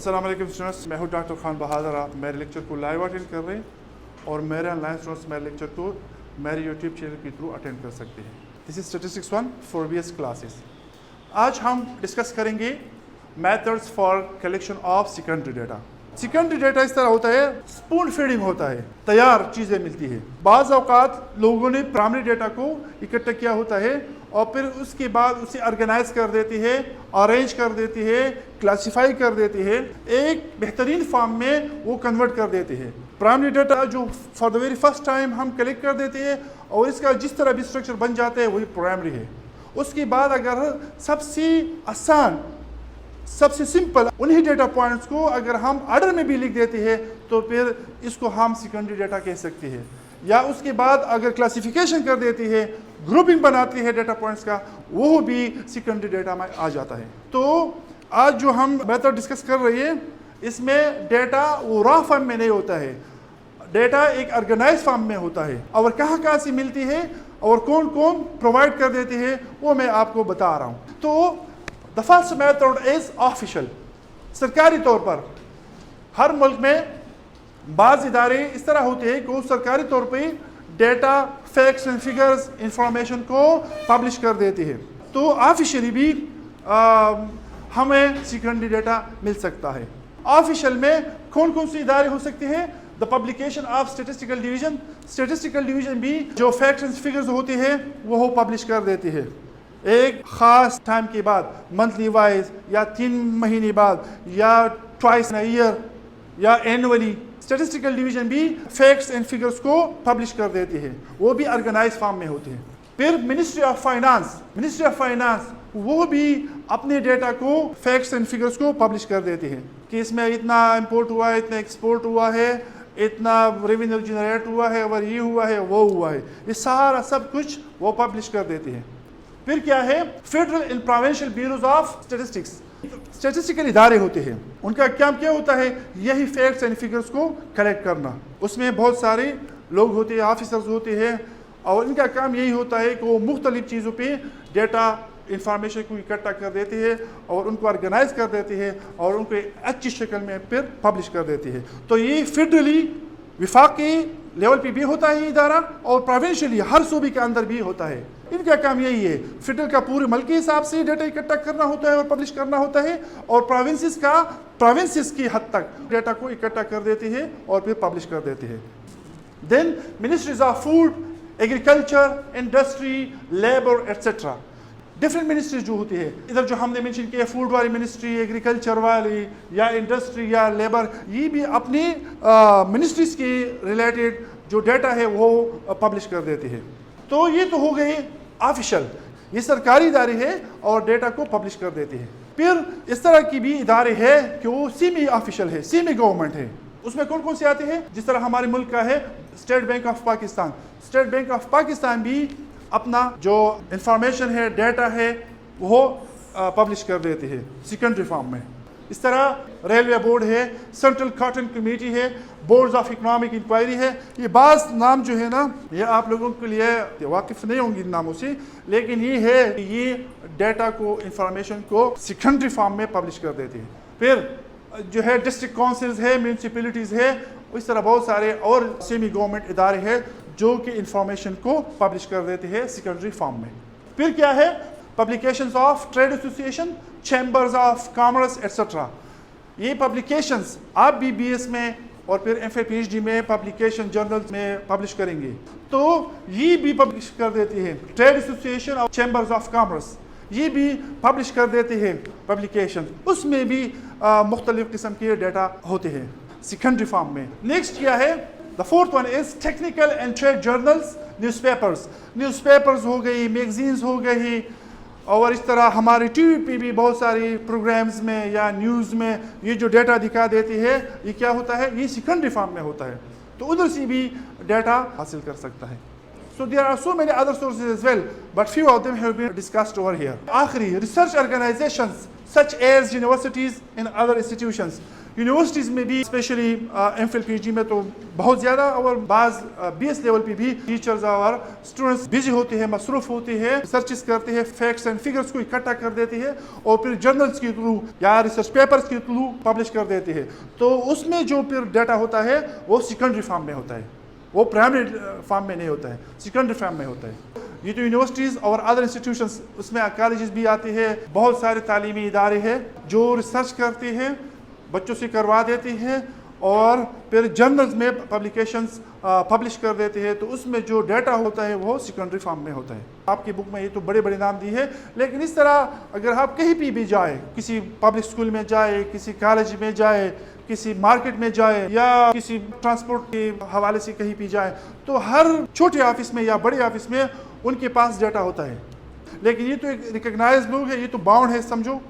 अस्सलाम वालेकुम स्टूडेंट्स, मैं हूं डॉक्टर खान बहादुर। आप मेरे लेक्चर को लाइव अटेंड कर रहे हैं और मेरे ऑनलाइन स्टूडेंट्स मेरे लेक्चर को मेरे यूट्यूब चैनल के थ्रू अटेंड कर सकते हैं। This is statistics 1 for BS classes. आज हम डिस्कस करेंगे methods for collection of secondary data. Secondary data इस तरह होता है, स्पून फीडिंग होता है, तैयार चीज़ें मिलती है। बाज़ औक़ात लोगों ने प्राइमरी डेटा को इकट्ठा किया होता है और फिर उसके बाद उसे ऑर्गेनाइज कर देती है, अरेंज कर देती है, क्लासिफाई कर देती है, एक बेहतरीन फॉर्म में वो कन्वर्ट कर देती है। प्राइमरी डेटा जो for the very first time हम कलेक्ट कर देते हैं और इसका जिस तरह भी स्ट्रक्चर बन जाता है वही प्राइमरी है। उसके बाद अगर सबसे आसान, सबसे सिंपल उन्हीं डेटा पॉइंट्स को अगर हम ऑर्डर में भी लिख देते हैं तो फिर इसको हम सेकेंडरी डेटा कह सकते हैं। या उसके बाद अगर क्लासिफिकेशन कर देती है, ग्रुपिंग बनाती है डेटा पॉइंट्स का, वो भी सेकेंडरी डेटा में आ जाता है। तो आज जो हम मेथड डिस्कस कर रहे हैं इसमें डेटा वो रॉ फॉर्म में नहीं होता है, डेटा एक ऑर्गेनाइज फॉर्म में होता है और कहाँ से मिलती है और कौन कौन प्रोवाइड कर देती है वो मैं आपको बता रहा हूँ। तो the first method is official. सरकारी तौर पर हर मुल्क में बाज़ इदारे इस तरह होते हैं कि वो सरकारी तौर पर data, facts and figures, information को पब्लिश कर देती है। तो ऑफिशियली भी हमें सेकेंडरी डेटा मिल सकता है। ऑफिशियल में कौन कौन से इदारे हो सकते हैं? The publication of statistical division. Statistical division भी जो फैक्ट्स एंड फिगर्स होती है वो पब्लिश कर देती है एक ख़ास टाइम के बाद, मंथली वाइज या 3 महीने बाद या ट्वाइस ईयर या एनुअली। स्टैटिस्टिकल डिवीजन भी फैक्ट्स एंड फिगर्स को पब्लिश कर देती है, वो भी ऑर्गेनाइज फॉर्म में होती है। फिर मिनिस्ट्री ऑफ फाइनेंस वो भी अपने डेटा को, फैक्ट्स एंड फिगर्स को पब्लिश कर देती है कि इसमें इतना इंपोर्ट हुआ है, इतना एक्सपोर्ट हुआ है, इतना रेवेन्यू जनरेट हुआ है और ये हुआ है वो हुआ है, ये सारा सब कुछ वो पब्लिश कर देती है। फिर क्या है? Federal and provincial bureaus of statistics. Statistical इदारे होते हैं, उनका काम क्या होता है? यही फैक्ट्स एंड फिगर्स को कलेक्ट करना। उसमें बहुत सारे लोग होते हैं, ऑफिसर्स होते हैं और इनका काम यही होता है कि वो मुख्तलिफ चीज़ों पे डेटा, इंफॉर्मेशन को इकट्ठा कर देती है और उनको ऑर्गेनाइज कर देती है और उनको अच्छी शक्ल में फिर पब्लिश कर देती है। तो ये फेडरली, विफाकी लेवल पे भी होता है इदारा और प्रोविंशियली हर सूबे के अंदर भी होता है। इनका काम यही है, फेडरल का पूरे मुल्क के हिसाब से डेटा इकट्ठा करना होता है और पब्लिश करना होता है और प्रोविंसेस की हद तक डेटा को इकट्ठा कर देती है और फिर पब्लिश कर देती है। Then ministries of food, agriculture, industry, labour etcetera. Different ministries जो होती है, इधर जो हमने मेंशन किया फूड वाली मिनिस्ट्री, एग्रीकल्चर वाली या इंडस्ट्री या लेबर, ये भी अपनी मिनिस्ट्रीज के रिलेटेड जो डेटा है वो पब्लिश कर देती है। तो ये तो हो गई ऑफिशियल, ये सरकारी इदारे है और डेटा को पब्लिश कर देती है। फिर इस तरह की भी इदारे है कि वो सेमी ऑफिशियल है, सेमी गवर्नमेंट है। उसमें कौन कौन से आते हैं? जिस तरह हमारे मुल्क का है state bank of Pakistan. State bank of Pakistan भी अपना जो इंफॉर्मेशन है, डेटा है, वो पब्लिश कर देती है सेकेंडरी फॉर्म में। इस तरह रेलवे बोर्ड है, सेंट्रल कॉटन कमेटी है, बोर्ड्स ऑफ इकोनॉमिक इंक्वायरी है। ये बाज़ नाम जो है ना, ये आप लोगों के लिए वाकिफ़ नहीं होंगे इन नामों से, लेकिन ये है कि ये डेटा को, इंफॉर्मेशन को सेकेंडरी फॉर्म में पब्लिश कर देती है। फिर जो है डिस्ट्रिक्ट काउंसिल्स है, म्यूनसिपैलिटीज़ है, इस तरह बहुत सारे और सेमी गवर्नमेंट इदारे हैं जो कि इंफॉर्मेशन को पब्लिश कर देते हैं सेकेंडरी फॉर्म में। फिर क्या है? Publications of trade association, chambers of commerce etcetera. ये पब्लिकेशंस आप भी बीएस में और फिर एमए पीएचडी में पब्लिकेशन जर्नल्स में पब्लिश करेंगे, तो ये भी पब्लिश कर देती है। ट्रेड एसोसिएशन और चैम्बर्स ऑफ कॉमर्स ये भी पब्लिश कर देते हैं पब्लिकेशन, उसमें भी मुख्तलिफ किस्म के डेटा होते हैं सेकेंडरी फॉर्म में। नेक्स्ट क्या है? The fourth one is technical and trade journals, newspapers हो गई, मैगजीन्स हो गई और इस तरह हमारे टीवी पे भी बहुत सारी प्रोग्राम्स में या न्यूज़ में ये जो डेटा दिखा देती है, ये क्या होता है? ये सेकेंडरी फॉर्म में होता है, तो उधर से भी डेटा हासिल कर सकता है। So there are so many other sources as well, but few of them have been discussed over here. आखिरी, research organisations such as universities and other institutions. Universities में भी स्पेशली एमफिल पीजी में तो बहुत ज़्यादा, और बाज़ बीएस लेवल पे भी टीचर्स और स्टूडेंट्स बिजी होते हैं, मसरूफ़ होते हैं, सर्चेस करते हैं, फैक्ट्स एंड फिगर्स को इकट्ठा कर देते हैं और फिर जर्नल्स के थ्रू या रिसर्च पेपर्स के थ्रू पब्लिश कर देते हैं. तो उसमें जो फिर डाटा होता है वो सेकेंडरी फॉर्म में होता है, वो प्राइमरी फॉर्म में नहीं होता है, सेकेंडरी फॉर्म में होता है. ये तो यूनिवर्सिटीज़ और अदर इंस्टीट्यूशंस, उसमें कॉलेजेस भी आते हैं, बहुत सारे तालीमी इदारे हैं जो रिसर्च करते हैं, बच्चों से करवा देते हैं और फिर जर्नल्स में पब्लिकेशंस पब्लिश कर देते हैं. तो उसमें जो डाटा होता है वो सेकेंडरी फॉर्म में होता है. आपकी बुक में ये तो बड़े बड़े नाम दिए हैं, लेकिन इस तरह अगर आप कहीं भी जाए, किसी पब्लिक स्कूल में जाए, किसी कॉलेज में जाए, किसी मार्केट में जाए या किसी ट्रांसपोर्ट के हवाले से कहीं भी जाए, तो हर छोटे ऑफिस में या बड़े ऑफिस में उनके पास डाटा होता है. लेकिन ये तो एक रिकग्नाइज लोग है, ये तो बाउंड है, समझो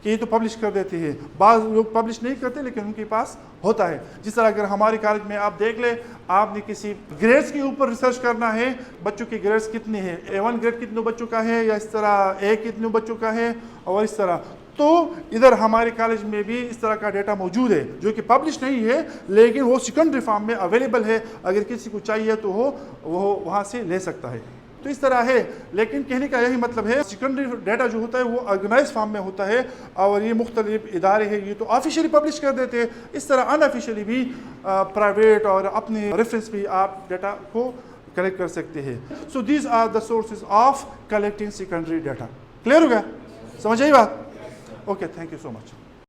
कि ये तो पब्लिश कर देते हैं. बाज़ लोग पब्लिश नहीं करते लेकिन उनके पास होता है. जिस तरह अगर हमारे कॉलेज में आप देख ले, आपने किसी ग्रेड्स के ऊपर रिसर्च करना है, बच्चों के ग्रेड्स कितने हैं, A1 ग्रेड कितने बच्चों का है, या इस तरह A कितने बच्चों का है, और इस तरह. तो इधर हमारे कॉलेज में भी इस तरह का डेटा मौजूद है जो कि पब्लिश नहीं है लेकिन वो सेकेंडरी फॉर्म में अवेलेबल है. अगर किसी को चाहिए तो वो वहाँ से ले सकता है. तो इस तरह है. लेकिन कहने का यही मतलब है, सेकेंडरी डाटा जो होता है वो ऑर्गेनाइज फॉर्म में होता है और ये मुख्तलिफ इदारे हैं, ये तो ऑफिशियली पब्लिश कर देते हैं. इस तरह अनऑफिशियली भी प्राइवेट और अपने रेफरेंस पे आप डाटा को कलेक्ट कर सकते हैं. So these are the sources of collecting secondary data. Clear हो गया? समझ आई बात? Okay, thank you so much.